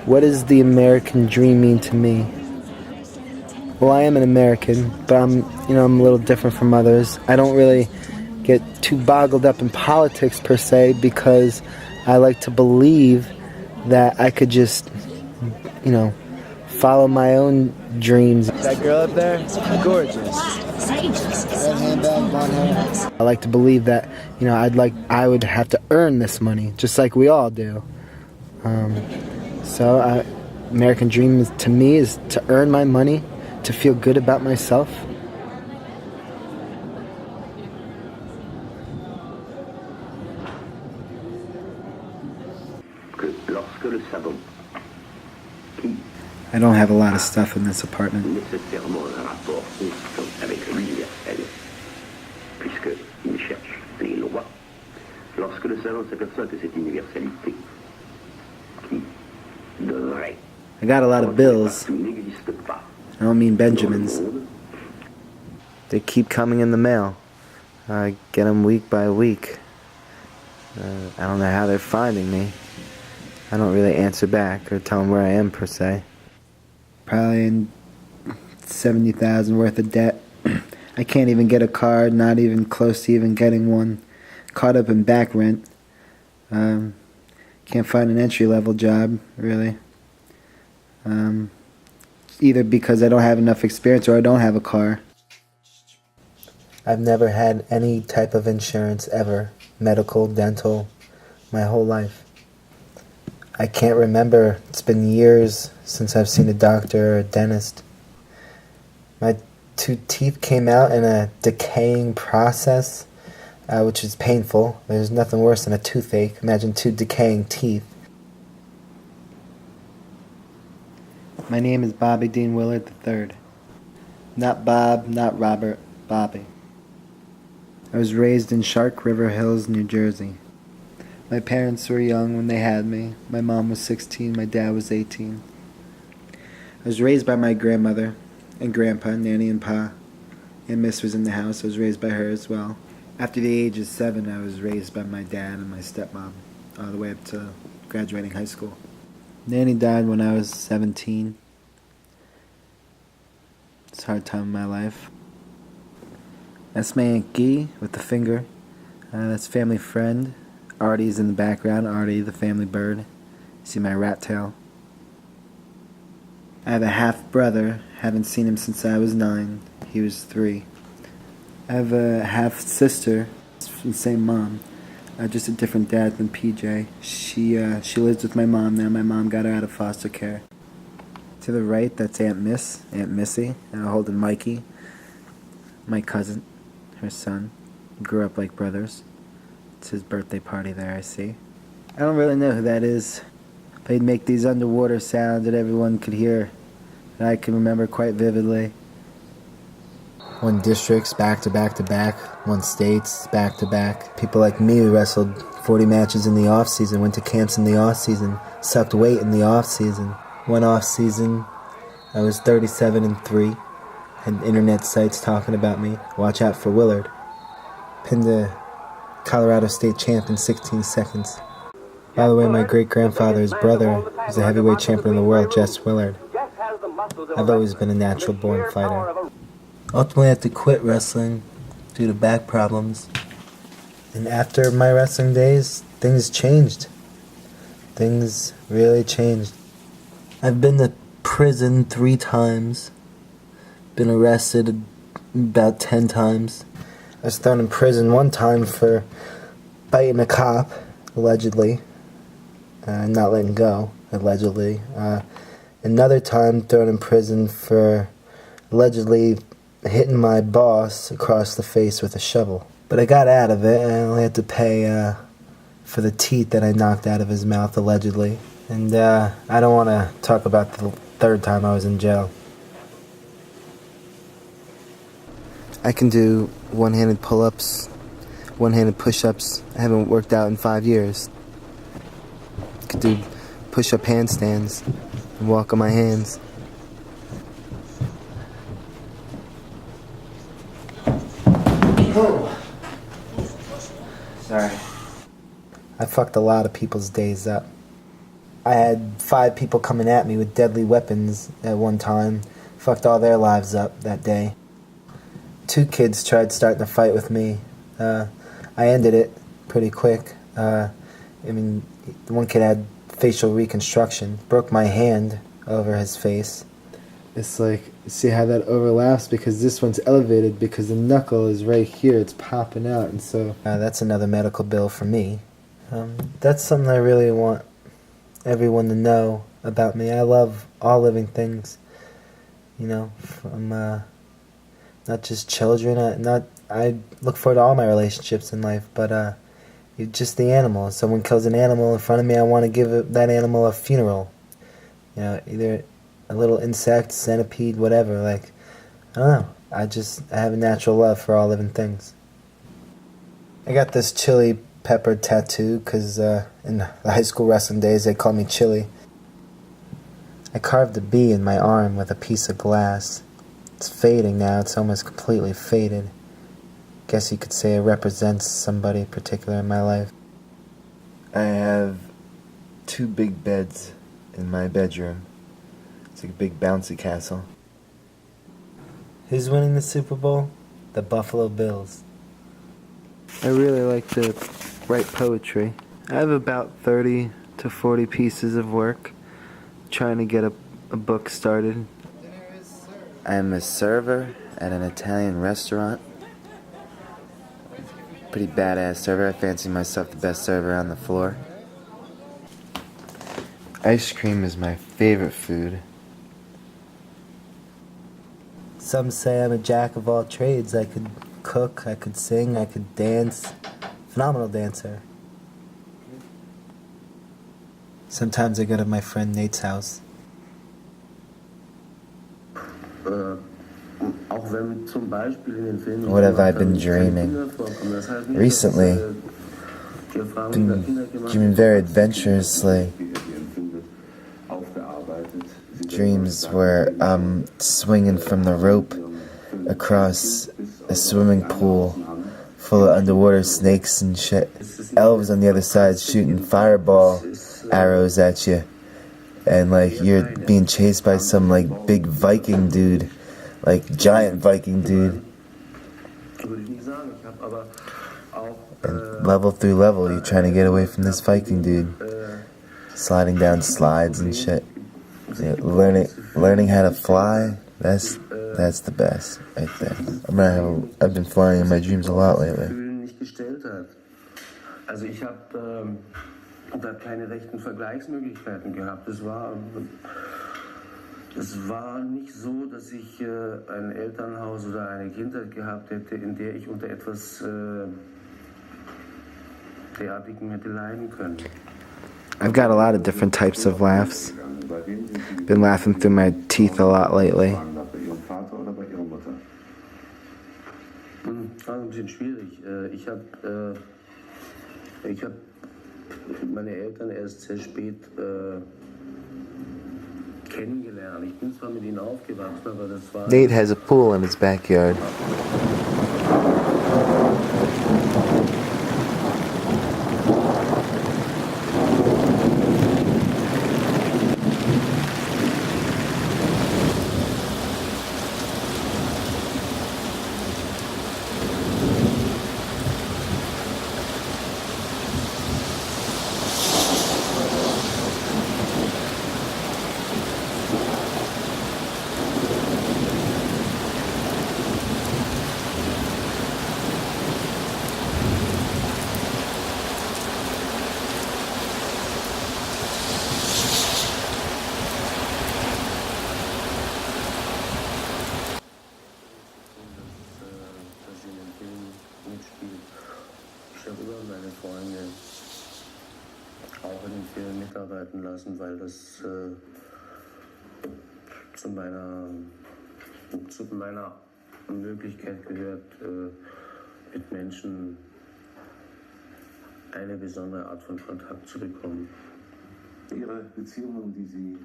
What does the American dream mean to me? Well, I am an American, but I'm a little different from others. I don't really get too boggled up in politics per se, because I like to believe that I could just, follow my own dreams. That girl up there, gorgeous. Red handbag, blonde hair. I like to believe that, I would have to earn this money, just like we all do. American dream to me is to earn my money, to feel good about myself. I don't have a lot of stuff in this apartment. I got a lot of bills. I don't mean Benjamins. They keep coming in the mail. I get them week by week. I don't know how they're finding me. I don't really answer back or tell them where I am per se. Probably in $70,000 worth of debt. I can't even get a car, not even close to even getting one. Caught up in back rent. Can't find an entry-level job, really. Either because I don't have enough experience or I don't have a car. I've never had any type of insurance ever. Medical, dental, my whole life. I can't remember. It's been years since I've seen a doctor or a dentist. My 2 teeth came out in a decaying process, which is painful. There's nothing worse than a toothache. Imagine 2 decaying teeth. My name is Bobby Dean Willard III. Not Bob, not Robert, Bobby. I was raised in Shark River Hills, New Jersey. My parents were young when they had me. My mom was 16, my dad was 18. I was raised by my grandmother and grandpa, Nanny and Pa. And Miss was in the house. I was raised by her as well. After the age of 7, I was raised by my dad and my stepmom, all the way up to graduating high school. Nanny died when I was 17. It's a hard time in my life. That's my Aunt Guy with the finger. That's family friend. Artie's in the background. Artie, the family bird. See my rat tail. I have a half-brother. Haven't seen him since I was 9. He was 3. I have a half-sister from the same mom. Just a different dad than PJ. She lives with my mom now. My mom got her out of foster care. To the right, that's Aunt Missy, holding Mikey, my cousin, her son. Grew up like brothers. It's his birthday party there, I see. I don't really know who that is, but he'd make these underwater sounds that everyone could hear, that I can remember quite vividly. Won districts back to back to back, won states back to back. People like me who wrestled 40 matches in the off season, went to camps in the off season, sucked weight in the off season. One off season, I was 37-3. Had internet sites talking about me. Watch out for Willard. Pinned a Colorado State champ in 16 seconds. By the way, my great-grandfather's brother was a heavyweight champion of the world, Jess Willard. I've always been a natural-born fighter. Ultimately, I had to quit wrestling due to back problems. And after my wrestling days, things changed. Things really changed. I've been to prison 3 times. Been arrested about 10 times. I was thrown in prison one time for biting a cop, allegedly. Not letting go, allegedly. Another time thrown in prison for allegedly hitting my boss across the face with a shovel. But I got out of it, and I only had to pay for the teeth that I knocked out of his mouth, allegedly. And I don't want to talk about the 3rd time I was in jail. I can do one-handed pull-ups, one-handed push-ups. I haven't worked out in 5 years. I could do push-up handstands and walk on my hands. Oh. Sorry. I fucked a lot of people's days up. I had 5 people coming at me with deadly weapons at one time. Fucked all their lives up that day. 2 kids tried starting a fight with me. I ended it pretty quick. The one kid had facial reconstruction. Broke my hand over his face. It's like, see how that overlaps? Because this one's elevated because the knuckle is right here. It's popping out. And so that's another medical bill for me. That's something I really want everyone to know about me. I love all living things. From not just children. I look forward to all my relationships in life, but just the animal. If someone kills an animal in front of me, I want to give that animal a funeral. Either a little insect, centipede, whatever. I don't know. I have a natural love for all living things. I got this chili pepper tattoo because in the high school wrestling days they called me Chili. I carved a bee in my arm with a piece of glass. It's fading now. It's almost completely faded. Guess you could say it represents somebody particular in my life. I have 2 big beds in my bedroom. It's like a big bouncy castle. Who's winning the Super Bowl? The Buffalo Bills. I really like to write poetry. I have about 30 to 40 pieces of work. Trying to get a book started. I'm a server at an Italian restaurant. Pretty badass server. I fancy myself the best server on the floor. Ice cream is my favorite food. Some say I'm a jack of all trades. I could cook, I could sing, I could dance. Phenomenal dancer. Sometimes I go to my friend Nate's house. What have I been dreaming? Recently, been dreaming very adventurously. Dreams where I'm swinging from the rope across a swimming pool full of underwater snakes and shit. Elves on the other side shooting fireball arrows at you, and you're being chased by some big Viking dude, giant Viking dude. And level through level, you're trying to get away from this Viking dude, sliding down slides and shit. Learning how to fly. That's the best right there. I've been flying in my dreams a lot lately. Da keine rechten Vergleichsmöglichkeiten gehabt. Es war nicht so, dass ich ein Elternhaus oder eine Kindheit gehabt hätte, in der ich unter etwas derartigem hätte leiden können. I've got a lot of different types of laughs. Been laughing through my teeth a lot lately. Das war ein bisschen schwierig. Ich hab meine Eltern erst sehr spät kennengelernt. Ich bin zwar mit ihnen aufgewachsen, aber das war... Nate has a pool in his backyard. Freunde auch in den Filmen mitarbeiten lassen, weil das zu meiner Möglichkeit gehört, mit Menschen eine besondere Art von Kontakt zu bekommen. Ihre Beziehungen, die Sie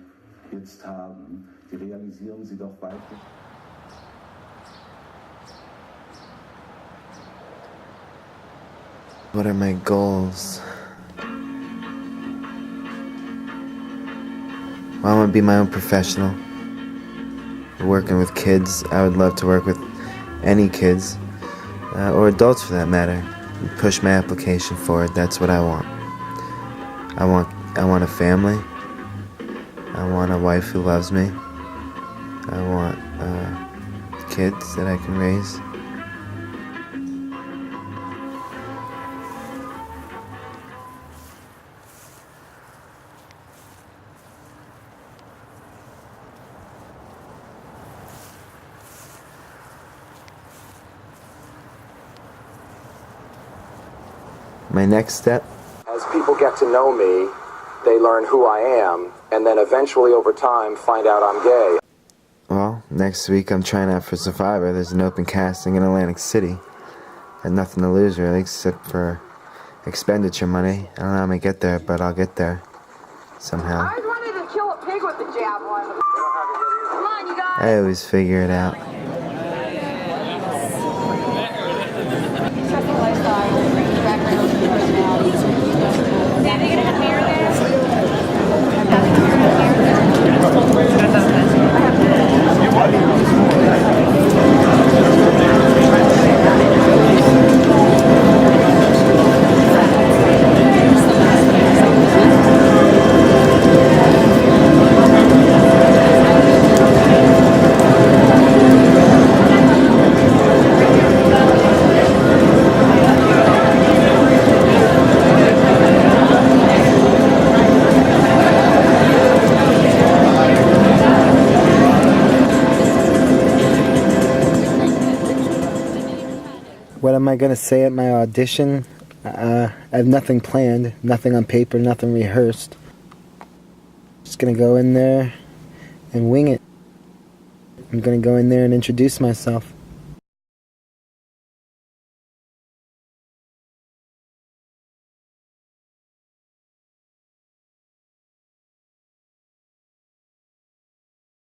jetzt haben, die realisieren Sie doch weiter. What are my goals? Well, I want to be my own professional. Working with kids, I would love to work with any kids, or adults for that matter. Push my application forward. That's what I want. I want a family. I want a wife who loves me. I want kids that I can raise. My next step? As people get to know me, they learn who I am, and then eventually over time find out I'm gay. Well, next week I'm trying out for Survivor. There's an open casting in Atlantic City. Got nothing to lose really, except for expenditure money. I don't know how I'm gonna get there, but I'll get there somehow. I always wanted to kill a pig with the javelin. Come on, you guys. I always figure it out. What am I going to say at my audition? I have nothing planned, nothing on paper, nothing rehearsed. Just going to go in there and wing it. I'm going to go in there and introduce myself.